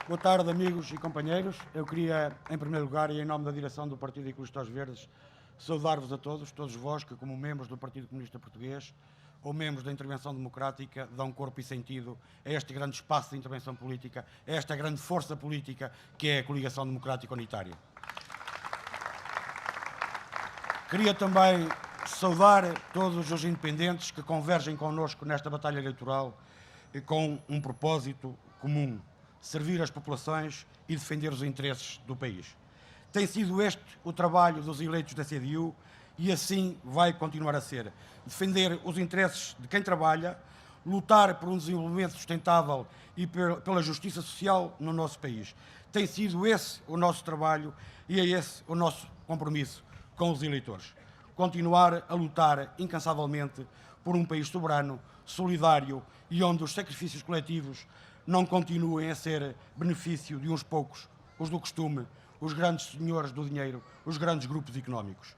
Boa tarde, amigos e companheiros. Eu queria, em primeiro lugar, e em nome da direção do Partido Ecologistas Verdes, saudar-vos a todos vós que, como membros do Partido Comunista Português ou membros da intervenção democrática, dão corpo e sentido a este grande espaço de intervenção política, a esta grande força política que é a Coligação Democrática Unitária. Queria também saudar todos os independentes que convergem connosco nesta batalha eleitoral com um propósito comum: servir as populações e defender os interesses do país. Tem sido este o trabalho dos eleitos da CDU e assim vai continuar a ser. Defender os interesses de quem trabalha, lutar por um desenvolvimento sustentável e pela justiça social no nosso país. Tem sido esse o nosso trabalho e é esse o nosso compromisso com os eleitores. Continuar a lutar incansavelmente por um país soberano, solidário e onde os sacrifícios coletivos não continuem a ser benefício de uns poucos, os do costume, os grandes senhores do dinheiro, os grandes grupos económicos.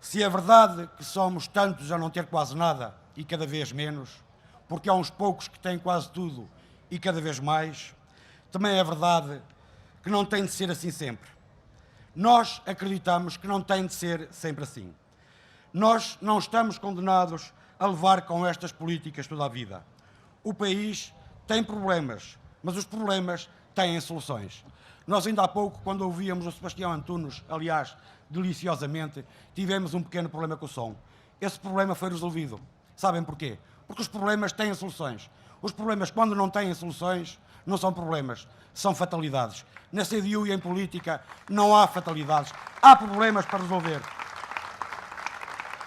Se é verdade que somos tantos a não ter quase nada e cada vez menos, porque há uns poucos que têm quase tudo e cada vez mais, também é verdade que não tem de ser assim sempre. Nós acreditamos que não tem de ser sempre assim. Nós não estamos condenados a levar com estas políticas toda a vida. O país tem problemas, mas os problemas têm soluções. Nós ainda há pouco, quando ouvíamos o Sebastião Antunes, aliás, deliciosamente, tivemos um pequeno problema com o som. Esse problema foi resolvido. Sabem porquê? Porque os problemas têm soluções. Os problemas, quando não têm soluções, não são problemas, são fatalidades. Na CDU e em política não há fatalidades, há problemas para resolver.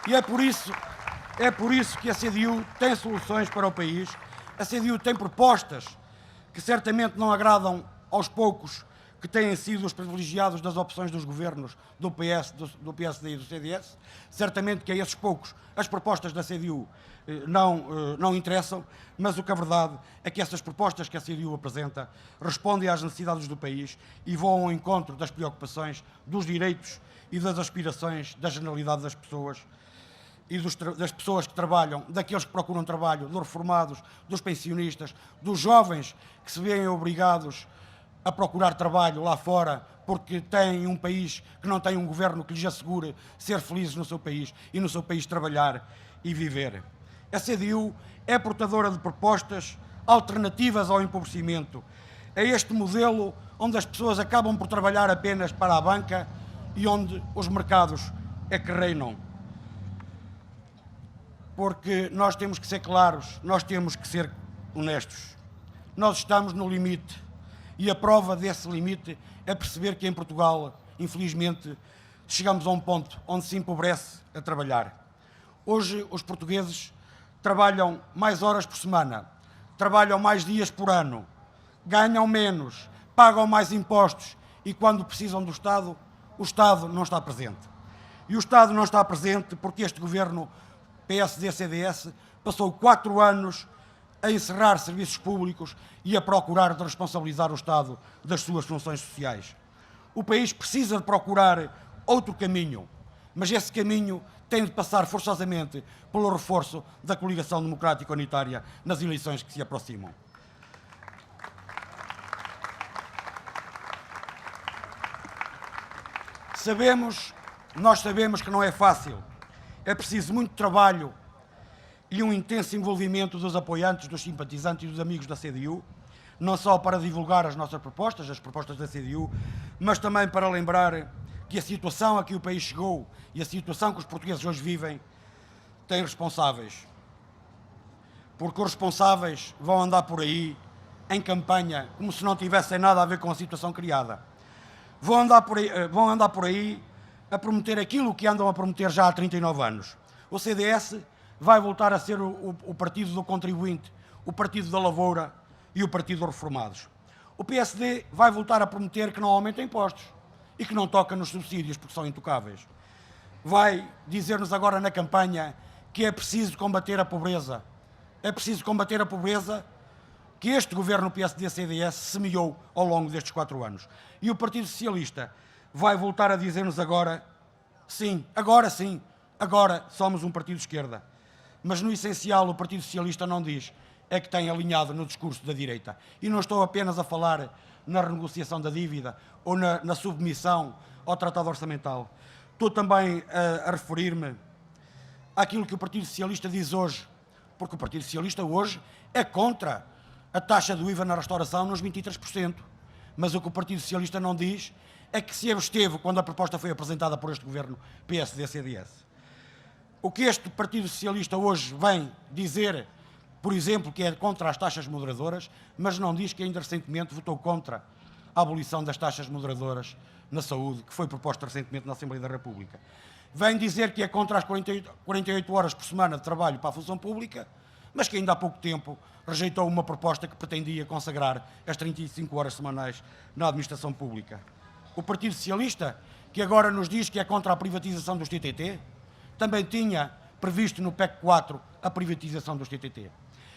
E é por isso que a CDU tem soluções para o país. A CDU tem propostas que certamente não agradam aos poucos que têm sido os privilegiados das opções dos governos do PSD e do CDS. Certamente que a esses poucos as propostas da CDU não interessam, mas o que é verdade é que essas propostas que a CDU apresenta respondem às necessidades do país e vão ao encontro das preocupações, dos direitos e das aspirações da generalidade das pessoas e das pessoas que trabalham, daqueles que procuram trabalho, dos reformados, dos pensionistas, dos jovens que se veem obrigados a procurar trabalho lá fora porque têm um país que não tem um governo que lhes assegure ser felizes no seu país e no seu país trabalhar e viver. A CDU é portadora de propostas alternativas ao empobrecimento. É este modelo onde as pessoas acabam por trabalhar apenas para a banca e onde os mercados é que reinam. Porque nós temos que ser claros, nós temos que ser honestos. Nós estamos no limite e a prova desse limite é perceber que em Portugal, infelizmente, chegamos a um ponto onde se empobrece a trabalhar. Hoje os portugueses trabalham mais horas por semana, trabalham mais dias por ano, ganham menos, pagam mais impostos e quando precisam do Estado, o Estado não está presente. E o Estado não está presente porque este governo PSD-CDS passou 4 anos a encerrar serviços públicos e a procurar responsabilizar o Estado das suas funções sociais. O país precisa de procurar outro caminho, mas esse caminho tem de passar forçosamente pelo reforço da Coligação Democrática Unitária nas eleições que se aproximam. Nós sabemos que não é fácil. É preciso muito trabalho e um intenso envolvimento dos apoiantes, dos simpatizantes e dos amigos da CDU, não só para divulgar as nossas propostas, as propostas da CDU, mas também para lembrar que a situação a que o país chegou e a situação que os portugueses hoje vivem tem responsáveis. Porque os responsáveis vão andar por aí em campanha como se não tivessem nada a ver com a situação criada. Vão andar por aí a prometer aquilo que andam a prometer já há 39 anos. O CDS vai voltar a ser o partido do contribuinte, o partido da lavoura e o partido dos reformados. O PSD vai voltar a prometer que não aumenta impostos e que não toca nos subsídios porque são intocáveis. Vai dizer-nos agora na campanha que é preciso combater a pobreza. É preciso combater a pobreza que este governo PSD-CDS semeou ao longo destes 4 anos. E o Partido Socialista vai voltar a dizer-nos agora, sim, agora somos um partido de esquerda. Mas no essencial o Partido Socialista não diz, é que tem alinhado no discurso da direita. E não estou apenas a falar na renegociação da dívida ou na submissão ao Tratado Orçamental. Estou também a referir-me àquilo que o Partido Socialista diz hoje, porque o Partido Socialista hoje é contra a taxa do IVA na restauração nos 23%. Mas o que o Partido Socialista não diz é que se absteve quando a proposta foi apresentada por este governo PSD-CDS. O que este Partido Socialista hoje vem dizer, por exemplo, que é contra as taxas moderadoras, mas não diz que ainda recentemente votou contra a abolição das taxas moderadoras na saúde, que foi proposta recentemente na Assembleia da República. Vem dizer que é contra as 48 horas por semana de trabalho para a função pública, mas que ainda há pouco tempo rejeitou uma proposta que pretendia consagrar as 35 horas semanais na administração pública. O Partido Socialista, que agora nos diz que é contra a privatização dos TTT, também tinha previsto no PEC 4 a privatização dos TTT.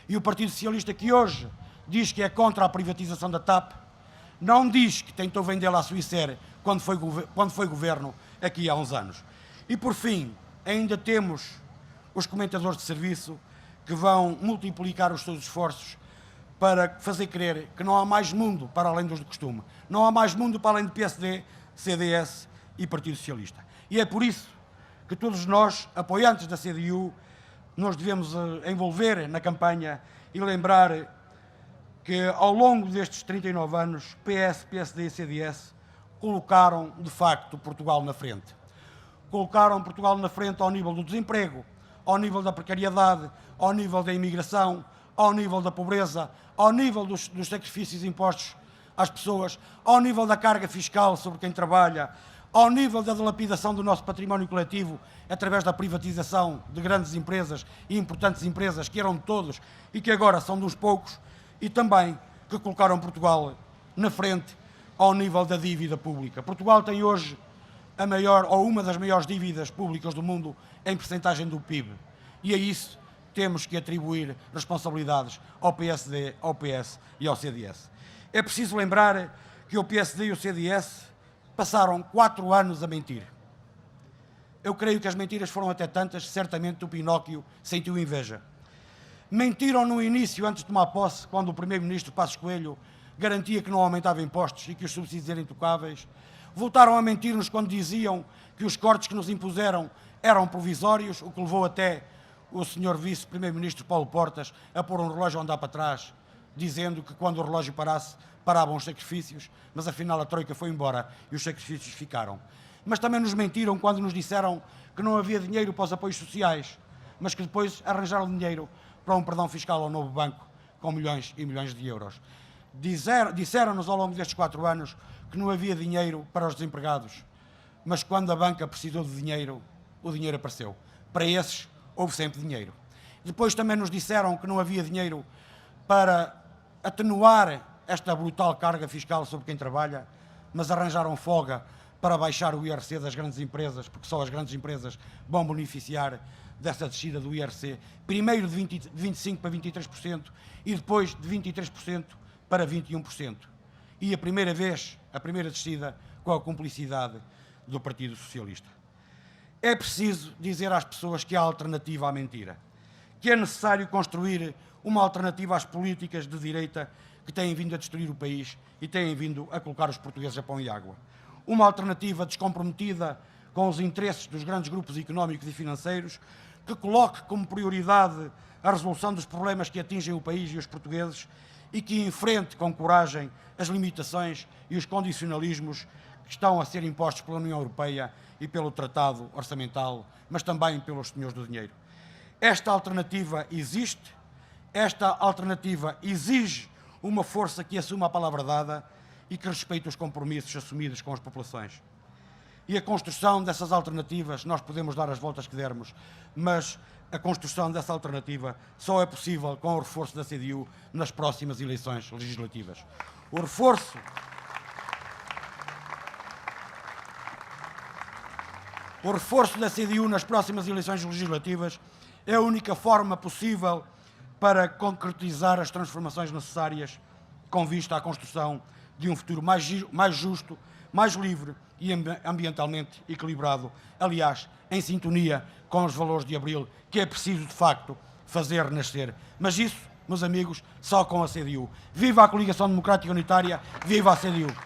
E o Partido Socialista, que hoje diz que é contra a privatização da TAP, não diz que tentou vendê-la à Suíça quando foi governo aqui há uns anos. E, por fim, ainda temos os comentadores de serviço que vão multiplicar os seus esforços para fazer crer que não há mais mundo para além dos de costume. Não há mais mundo para além de PSD, CDS e Partido Socialista. E é por isso que todos nós, apoiantes da CDU, nos devemos envolver na campanha e lembrar que ao longo destes 39 anos, PS, PSD e CDS colocaram, de facto, Portugal na frente. Colocaram Portugal na frente ao nível do desemprego, ao nível da precariedade, ao nível da imigração, ao nível da pobreza, ao nível dos sacrifícios impostos às pessoas, ao nível da carga fiscal sobre quem trabalha, ao nível da dilapidação do nosso património coletivo através da privatização de grandes empresas e importantes empresas que eram de todos e que agora são de uns poucos, e também que colocaram Portugal na frente ao nível da dívida pública. Portugal tem hoje a maior ou uma das maiores dívidas públicas do mundo em percentagem do PIB. E a isso temos que atribuir responsabilidades ao PSD, ao PS e ao CDS. É preciso lembrar que o PSD e o CDS passaram 4 anos a mentir. Eu creio que as mentiras foram até tantas, certamente o Pinóquio sentiu inveja. Mentiram no início, antes de tomar posse, quando o primeiro-ministro Passos Coelho garantia que não aumentava impostos e que os subsídios eram intocáveis. Voltaram a mentir-nos quando diziam que os cortes que nos impuseram eram provisórios, o que levou até o senhor vice-primeiro-ministro Paulo Portas a pôr um relógio a andar para trás, dizendo que quando o relógio parasse, paravam os sacrifícios, mas afinal a Troika foi embora e os sacrifícios ficaram. Mas também nos mentiram quando nos disseram que não havia dinheiro para os apoios sociais, mas que depois arranjaram dinheiro para um perdão fiscal ao novo banco com milhões e milhões de euros. Disseram-nos ao longo destes 4 anos que não havia dinheiro para os desempregados, mas quando a banca precisou de dinheiro, o dinheiro apareceu. Para esses, houve sempre dinheiro. Depois também nos disseram que não havia dinheiro para atenuar esta brutal carga fiscal sobre quem trabalha, mas arranjaram folga para baixar o IRC das grandes empresas, porque só as grandes empresas vão beneficiar dessa descida do IRC, primeiro de 25% para 23% e depois de 23% para 21%. E a primeira descida com a cumplicidade do Partido Socialista. É preciso dizer às pessoas que há alternativa à mentira, que é necessário construir uma alternativa às políticas de direita que têm vindo a destruir o país e têm vindo a colocar os portugueses a pão e água. Uma alternativa descomprometida com os interesses dos grandes grupos económicos e financeiros, que coloque como prioridade a resolução dos problemas que atingem o país e os portugueses e que enfrente com coragem as limitações e os condicionalismos que estão a ser impostos pela União Europeia e pelo Tratado Orçamental, mas também pelos senhores do dinheiro. Esta alternativa existe, esta alternativa exige uma força que assuma a palavra dada e que respeite os compromissos assumidos com as populações. E a construção dessas alternativas, nós podemos dar as voltas que dermos, mas a construção dessa alternativa só é possível com o reforço da CDU nas próximas eleições legislativas. O reforço da CDU nas próximas eleições legislativas é a única forma possível para concretizar as transformações necessárias com vista à construção de um futuro mais justo, mais livre e ambientalmente equilibrado, aliás, em sintonia com os valores de Abril, que é preciso, de facto, fazer renascer. Mas isso meus amigos, só com a CDU. Viva a Coligação Democrática Unitária, viva a CDU!